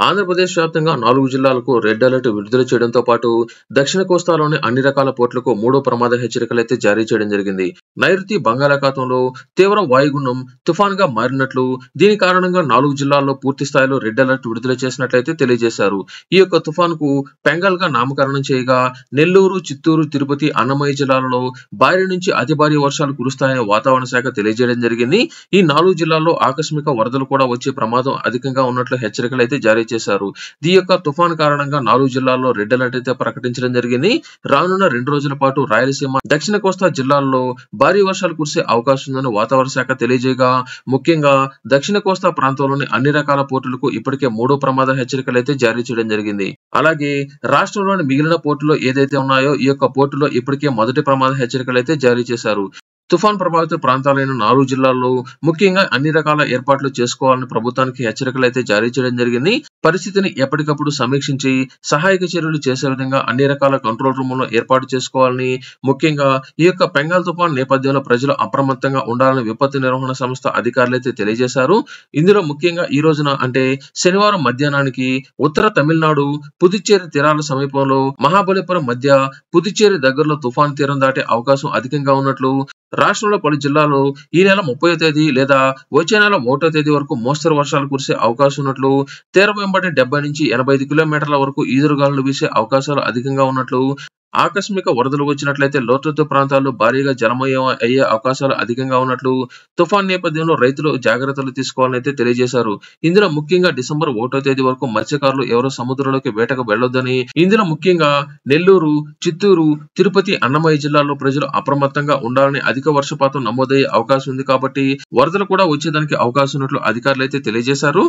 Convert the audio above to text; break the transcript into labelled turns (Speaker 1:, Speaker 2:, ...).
Speaker 1: ఆంధ్రప్రదేశ్ వ్యాప్తంగా 4 జిల్లాలకు red alert విడుదల చేయడంతో పాటు దక్షిణ కోస్తాలోని అన్ని రకాల పోర్టులకు మూడో ప్రమాద హెచ్చరికలైతే జారీ చేయడం జరిగింది. నైరుతి బంగాళాఖాతంలో తీవ్ర వాయుగుండం తుఫాన్గా మారినట్లు, దీని కారణంగా 4 జిల్లాల్లో పూర్తి స్థాయిలో రెడ్ అలర్ట్ విడుదల చేసినట్లయితే తెలియజేశారు. ఈ యొక్క తుఫాన్కు పెంగల్ గా నామకరణం చేయగా నెల్లూరు, చిత్తూరు, తిరుపతి, అన్నమయ్య జిల్లాలలో భారీ నుంచి అతి భారీ వర్షాలు కురుస్తాయని వాతావరణ శాఖ తెలియజేయడం జరిగింది. ఈ 4 జిల్లాల్లో ఆకస్మిక వరదలు కూడా వచ్చే ప్రమాదం అధికంగా ఉన్నట్లు హెచ్చరికలు అయితే జారీ చేశారు. ఈ యొక్క తుఫాన్ కారణంగా 4 జిల్లాల్లో రెడ్ అలర్ట్ అయితే ప్రకటించడం జరిగింది. రానున్న 2 రోజుల పాటు రాయలసీమ, దక్షిణ కోస్తా జిల్లాల్లో భారీ వర్షాలు కురిసే అవకాశం ఉందని వాతావరణ శాఖ తెలియజేయగా, ముఖ్యంగా దక్షిణ కోస్తా ప్రాంతంలోని అన్ని రకాల పోర్టులకు ఇప్పటికే మూడో ప్రమాద హెచ్చరికలు అయితే జారీ చేయడం జరిగింది. అలాగే రాష్ట్రంలోని మిగిలిన పోర్టులో ఏదైతే ఉన్నాయో ఈ యొక్క పోర్టులో ఇప్పటికే మొదటి ప్రమాద హెచ్చరికలు అయితే జారీ చేశారు. తుఫాన్ ప్రభావిత ప్రాంతాలైన 4 జిల్లాల్లో ముఖ్యంగా అన్ని రకాల ఏర్పాట్లు చేసుకోవాలని ప్రభుత్వానికి హెచ్చరికలు అయితే జారీ చేయడం జరిగింది. పరిస్థితిని ఎప్పటికప్పుడు సమీక్షించి సహాయక చర్యలు చేసే విధంగా అన్ని రకాల కంట్రోల్ రూములను ఏర్పాటు చేసుకోవాలని, ముఖ్యంగా ఈ యొక్క పెంగాల్ తుఫాన్ నేపథ్యంలో ప్రజలు అప్రమత్తంగా ఉండాలని విపత్తు నిర్వహణ సంస్థ అధికారులు అయితే తెలియజేశారు. ఇందులో ముఖ్యంగా ఈ రోజున అంటే శనివారం మధ్యాహ్నానికి ఉత్తర తమిళనాడు, పుదుచ్చేరి తీరాల సమీపంలో మహాబలిపురం మధ్య పుదుచ్చేరి దగ్గరలో తుఫాన్ తీరం దాటే అవకాశం అధికంగా ఉన్నట్లు, రాష్ట్రంలో పలు జిల్లాల్లో ఈ నెల 30వ తేదీ లేదా వచ్చే నెల 1వ తేదీ వరకు మోస్తరు వర్షాలు కురిసే అవకాశం ఉన్నట్లు, తీరం వెంబడి 70 నుంచి 85 కిలోమీటర్ల వరకు ఈదురుగాలులు వీసే అవకాశాలు అధికంగా ఉన్నట్లు, ఆకస్మిక వరదలు వచ్చినట్లయితే లోతట్టు ప్రాంతాల్లో భారీగా జలమయం అయ్యే అవకాశాలు అధికంగా ఉన్నట్లు, తుఫాన్ నేపథ్యంలో రైతులు జాగ్రత్తలు తీసుకోవాలని అయితే తెలియజేశారు. ఇందులో ముఖ్యంగా డిసెంబర్ 1వ తేదీ వరకు మత్స్యకారులు ఎవరో సముద్రంలోకి వేటకు వెళ్లొద్దని, ఇందులో ముఖ్యంగా నెల్లూరు, చిత్తూరు, తిరుపతి, అన్నమయ్య జిల్లాల్లో ప్రజలు అప్రమత్తంగా ఉండాలని, అధిక వర్షపాతం నమోదయ్యే అవకాశం ఉంది కాబట్టి వరదలు కూడా వచ్చేదానికి అవకాశం ఉన్నట్లు అధికారులు అయితే తెలియజేశారు.